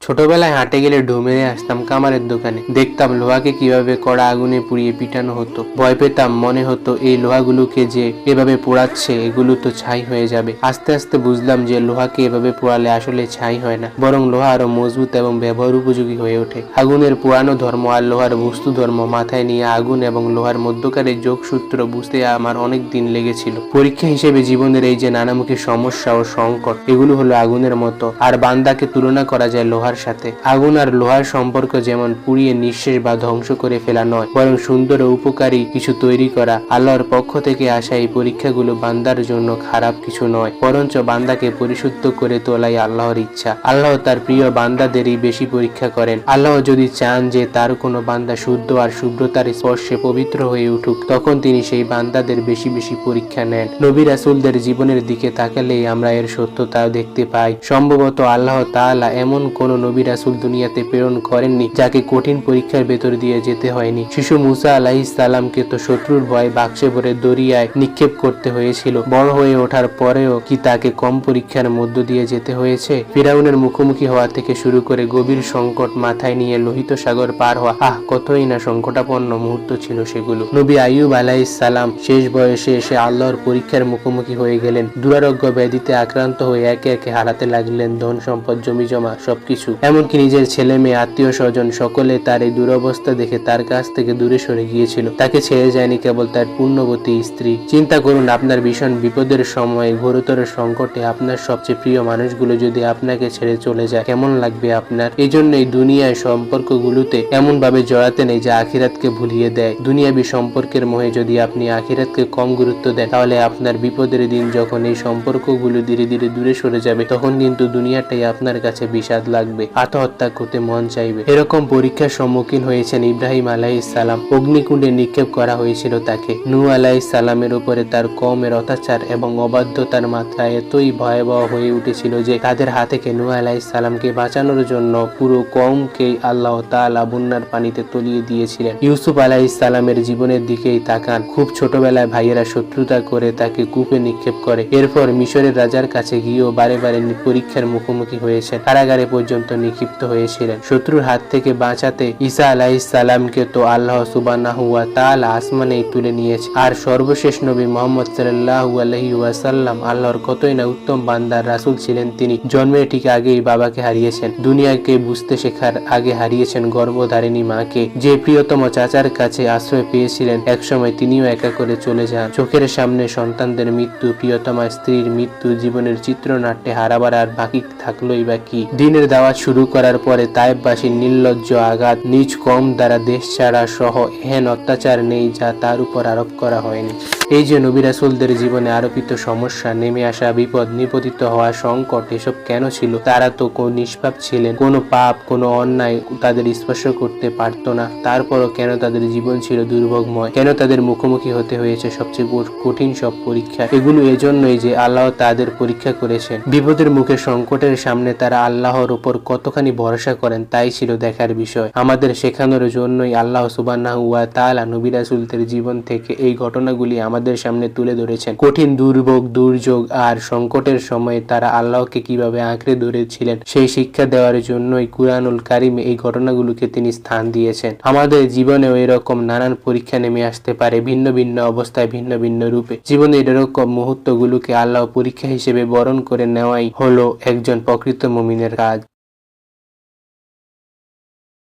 ছোটবেলায় হাটে গেলে ঢুমেরে আসতাম কামারের দোকানে, দেখতাম লোহাকে কিভাবে কড়া আগুনে পুড়িয়ে পিটানো হতো। ভয় পেতাম, মনে হতো এই লোহাগুলোকে যে এভাবে পোড়াচ্ছে এগুলো তো ছাই হয়ে যাবে। আস্তে আস্তে বুঝলাম যে লোহাকে এভাবে পোড়ালে আসলে ছাই হয় না, বরং লোহা আরো মজবুত এবং ব্যবহার উপযোগী হয়ে ওঠে। আগুনের পুরানো ধর্ম আর লোহার বস্তু ধর্ম মাথায় নিয়ে আগুন এবং লোহার মধ্যকারের যোগসূত্র বুঝতে আমার অনেক দিন লেগেছিল। পরীক্ষা হিসেবে জীবনের এই যে নানামুখী সমস্যা ও সংকট, এগুলো হলো আগুনের মতো, আর বান্দাকে তুলনা করা যায় লোহার সাথে। আগুন আর লোহার সম্পর্ক যেমন পুড়িয়ে নিঃশেষ বা ধ্বংস করে ফেলা নয়, বরং সুন্দর ও উপকারী কিছু তৈরি করা। আল্লাহর পক্ষ থেকে আসা এই পরীক্ষাগুলো বান্দার জন্য খারাপ কিছু নয়, বরঞ্চ বান্দাকে পরিশুদ্ধ করে তোলাই আল্লাহর ইচ্ছা। আল্লাহ তার প্রিয় বান্দাদেরই বেশি পরীক্ষা করেন। আল্লাহ যদি চান যে তার কোনো বান্দা শুদ্ধ আর শুভ্রতার স্পর্শে পবিত্র হয়ে উঠুক, তখন তিনি সেই বান্দাদের বেশি বেশি পরীক্ষা নেন। নবী রাসূলদের জীবনের দিকে তাকালেই আমরা এর সত্যতা দেখতে পাই। সম্ভবত আল্লাহ তাআলা এমন কোন নবী রাসূল দুনিয়াতে প্রেরণ করেননি যাকে কঠিন পরীক্ষার ভেতর দিয়ে যেতে হয়নি। শিশু মুসা আলাইহিস সালামকে তো শত্রুর ভয়ে বাক্সে ভরে দরিয়ায় নিক্ষেপ করতে হয়েছিল। বড় হয়ে ওঠার পরেও কি তাকে কম পরীক্ষার মধ্য দিয়ে যেতে হয়েছে? ফিরাউনের মুখোমুখি হওয়া থেকে শুরু করে গভীর সংকট মাথায় নিয়ে লোহিত সাগর পার হওয়া, কতই না সংকটাপন্ন মুহূর্ত ছিল সেগুলো। নবী আইয়ুব আলাইহিস সালাম শেষ বয়সে এসে আল্লাহর পরীক্ষার মুখোমুখি হয়ে গেলেন। দুরারোগ্য ব্যাধিতে আক্রান্ত হয়ে একে একে হারাতে লাগলেন ধন সম্পদ, জমি জমা সবকিছু। এমনকি নিজের ছেলে মেয়ে, আত্মীয় স্বজন সকলে তার এই দুরবস্থা দেখে তার কাছ থেকে দূরে সরে গিয়েছিল। তাকে ছেড়ে যায়নি কেবল তার পুণ্যবতী স্ত্রী। চিন্তা করুন, আপনার ভীষণ বিপদের সময়, ঘোরতর সংকটে আপনার সবচেয়ে প্রিয় মানুষগুলো যদি আপনাকে ছেড়ে চলে যায়, কেমন লাগবে আপনার? এই জন্য এই দুনিয়ায় সম্পর্কগুলোতে এমন ভাবে জড়াতে নেই যা আখিরাতকে ভুলিয়ে দেয়। দুনিয়াবী সম্পর্কের মোহে যদি আপনি আখিরাতকে কম গুরুত্ব দেন, তাহলে আপনার বিপদের দিন যখন এই সম্পর্কগুলো ধীরে ধীরে দূরে সরে যাবে, তখন কিন্তু দুনিয়াটাই আপনার কাছে বিষাদ লাগবে, আত্মহত্যা করতে মন চাইবে। এরকম পরীক্ষার সম্মুখীন হয়েছেন ইব্রাহিম আলাইহিস সালাম। অগ্নিকুণ্ডে নিক্ষেপ করা হয়েছিল তাকে। নূহ আলাইহিস সালামের উপরে তার কওমের অত্যাচার এবং অবাধ্যতার মাত্রা এতই ভয়াবহ হয়ে উঠেছিল যে তাদের হাত থেকে নূহ আলাইহিস সালামকে বাঁচানোর জন্য পুরো কওমকেই আল্লাহ তাআলা বন্যার পানিতে তলিয়ে দিয়েছিলেন। ইউসুফ আলাইহিস সালামের জীবনের দিকেই তাকান। খুব ছোটবেলায় ভাইয়েরা শত্রুতা করে তাকে কূপে নিক্ষেপ করে। এরপর মিশরের রাজার কাছে গিয়েও বারে বারে পরীক্ষার মুখোমুখি হয়েছেন। কারাগারে পর্যন্ত নিক্ষিপ্ত হয়েছিলেন। শত্রুর হাত থেকে বাঁচাতে ঈসা আলাইহিস সালামকে তো আল্লাহ সুবহানাহু ওয়া তাআলা আসমানেই তুলে নিয়েছে। আর সর্বশেষ নবী মুহাম্মদ সাল্লাল্লাহু আলাইহি ওয়াসাল্লাম আল্লাহর কতই না উত্তম বান্দার রাসূল ছিলেন। তিনি জন্মের ঠিক আগেই বাবাকে হারিয়েছেন। দুনিয়াকে বুঝতে শেখার আগে হারিয়েছেন গর্ভধারিণী মাকে। যে প্রিয়তম চাচার কাছে আশ্রয় পেয়েছিলেন, একসময় তিনিও একা করে চলে যান। চোখের সামনে সন্তানদের মৃত্যু, প্রিয়তমা স্ত্রীর মৃত্যু, জীবনের চিত্রনাট্যে হারাবার আর বাকি থাকলোই বা কি? দিনের দাওয়াত শুরু করার পরে তায়েফবাসীর নির্লজ্জ আঘাত, নিজ কওম দ্বারা দেশ ছাড়া সহ এহেন অত্যাচার নেই যা তার উপর আরোপ করা হয়নি। এই যে নবী রাসূলদের জীবনে আরোপিত সমস্যা, নেমে আসা বিপদ, নিপতিত হওয়া সংকট, এসব কেন ছিল? তারা তো নিষ্পাপ ছিলেন। কোনো পাপ, কোনো অন্যায় তাদের স্পর্শ করতে পারত না। তারপরও কেন তাদের জীবন ছিল দুর্ভোগময়? কেন তাদের মুখোমুখি হতে হয়েছে সবচেয়ে কঠিন সব পরীক্ষা? এগুলো এজন্যই যে আল্লাহ তাদের পরীক্ষা করেছেন। বিপদের মুখে, সংকটের সামনে তারা আল্লাহর উপর কতখানি ভরসা করেন, তাই ছিল দেখার বিষয়। আমাদের শেখানোর জন্যই আল্লাহ সুবহানাহু ওয়া তাআলা নবী রাসূলদের জীবন থেকে এই ঘটনাগুলি আমাদের সামনে তুলে ধরেছেন। কঠিন দুর্ভোগ, দুর্যোগ আর সংকটের সময় তারা আল্লাহকে কিভাবে আঁকড়ে ধরেছিলেন, সেই শিক্ষা দেওয়ার জন্যই কুরআনুল কারীমে এই ঘটনাগুলোকে তিনি স্থান দিয়েছেন। আমাদের জীবনেও এরকম নানান পরীক্ষা নেমে আসতে পারে, ভিন্ন ভিন্ন অবস্থায়, ভিন্ন ভিন্ন রূপে। জীবনের এরকম মুহূর্তগুলোকে আল্লাহ পরীক্ষা হিসেবে বরণ করে নেওয়াই হলো একজন প্রকৃত মুমিনের কাজ।